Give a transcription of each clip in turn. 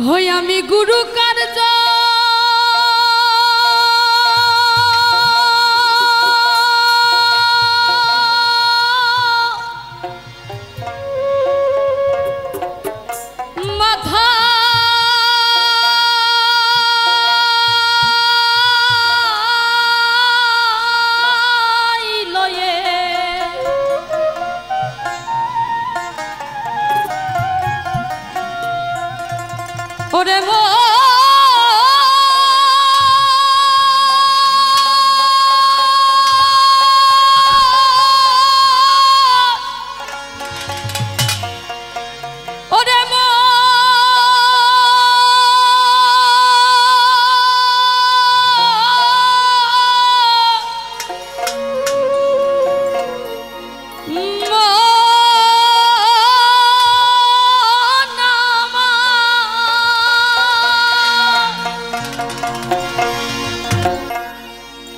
হই আমি গুরু কার্য মাথা লয়ে ওরে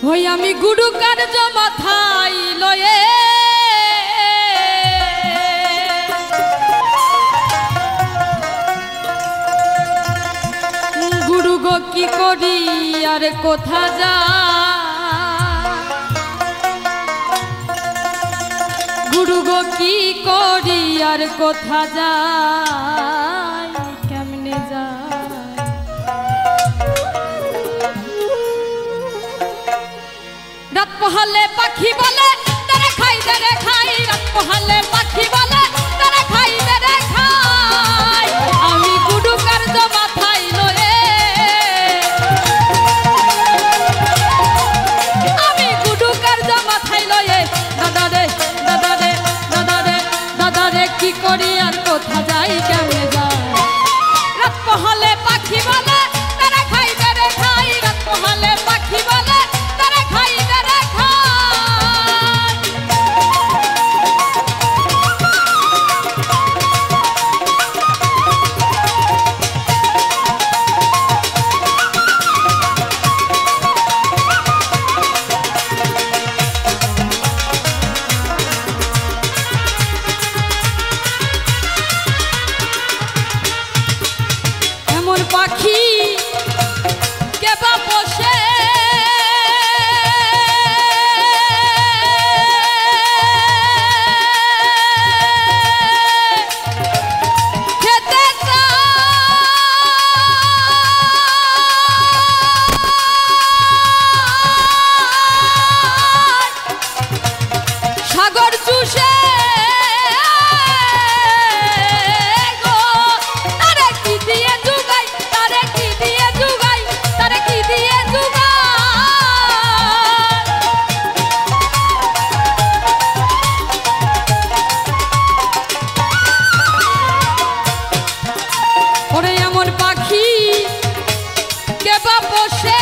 হই আমি গুরু কার্য মাথায় লয়ে গুরু গো কি করি আর কোথা যা গুরু গো কি করি আর কোথা যায় কেমনে যায় রাত পোহালে পাখি বলে তারা খাই রে খাই রাত পোহালে পাখি বলে তারা খাই রে খাই আমি গুরু কার্য মাথায় লয়ে আমি গুরু কার্য মাথায় লয়ে দাদা রে দাদা রে দাদা রে দাদা রে কি করি আর কোথা যাই কেমনে যাই রাত পোহালে পাখি বলে তারা খাই রে খাই রাত পোহালে পাখি বলে তারা খাই রে খাই এমন পাখি কেবা বসে খেতে সাগর চুষে বসে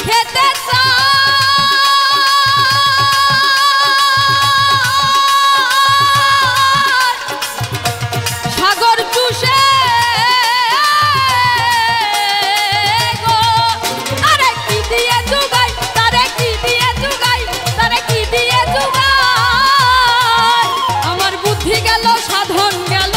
খেতে সাগর চুষে গো তারে কি দিয়ে জুগাই তারে কি দিয়ে জুগাই তারে কি দিয়ে জুগাই আমার বুদ্ধি গেল সাধন গেল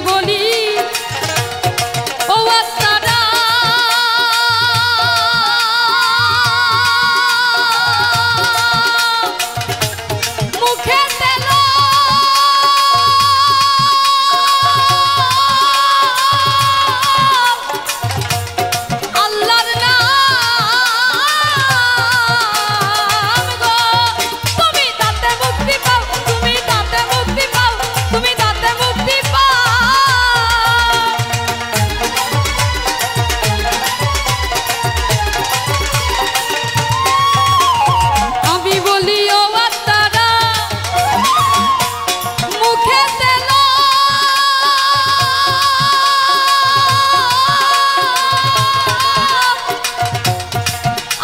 বলি ও আত্মারা মুখে তেল আল্লাহর নাম গো তুমি তাতে মুক্তি পাও তুমি তাতে মুক্তি পাও তুমি তাতে মুক্তি পাও আমি বলি ও আত্মারা মুখে তেল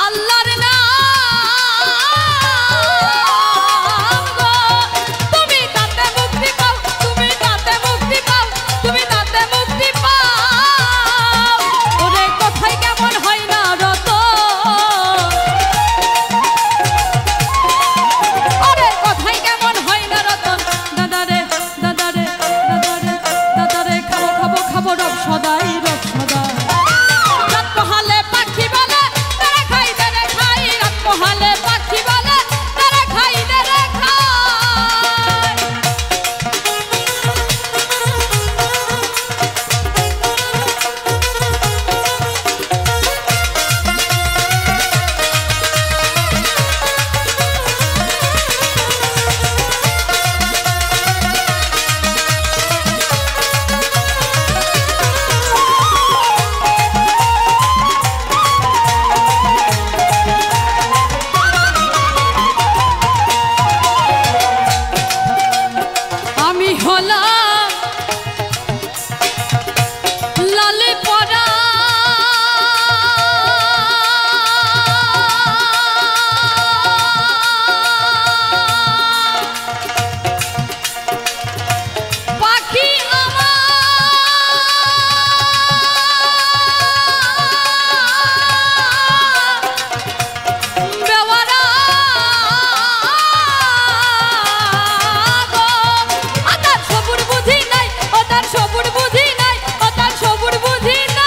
আল্লাহর নাম গো তুমি তাতে মুক্তি পাও তুমি তাতে মুক্তি পাও তুমি তাতে মুক্তি পাও ওরে কোথায় কেমন হয় না রত ওরে কোথায় কেমন হয় না রতন দাদারে দাদারে দাদারে দাদারে খাবো খাবো খাবো রব সদাই রব সদাই রাত পোহালে পাখি বলে তারা খাই তারা খাই রাত পোহালে পাখি বলে তারা খাই তারা খাই আমি হলাম লালে পরা পাখি আমার বেওয়ারা গো ও তার সবুর বুদ্ধি নাই ও তার সবুর বুদ্ধি নাই ও তার সবুর বুদ্ধি নাই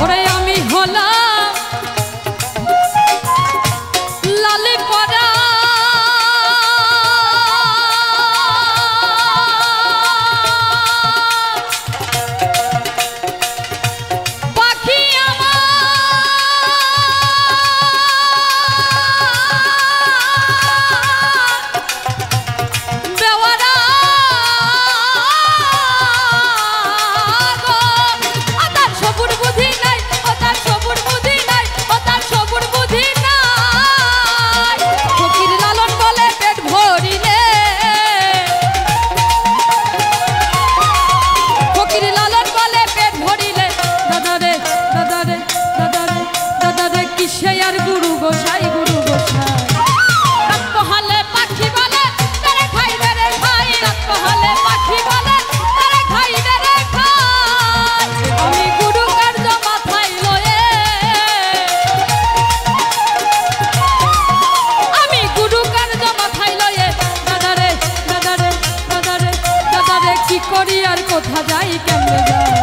ওরে আমি হলাম লালে পরা পাখি আমার বেওয়ারা গো ও তার সবুর বুদ্ধি নাই ও তার সবুর বুদ্ধি নাই ও তার সবুর বুদ্ধি নাই ফকির লালন বলে পেট ভরিলে ফকির লালন বলে পেট ভরিলে দাদারে দাদারে দাদারে দাদারে কিসে আর গুরু গোসাই গুরু গোসাই রাত পোহালে পাখি বলে তারা খাই তারা খাই রাত পোহালে পাখি বলে তারা খাই তারা খাই আমি গুরু কার্য মাথায় লয়ে আমি গুরু কার্য মাথায় লয়ে দাদারে দাদারে দাদারে দাদারে কি করি আর কোথা যাই কেমনে যাই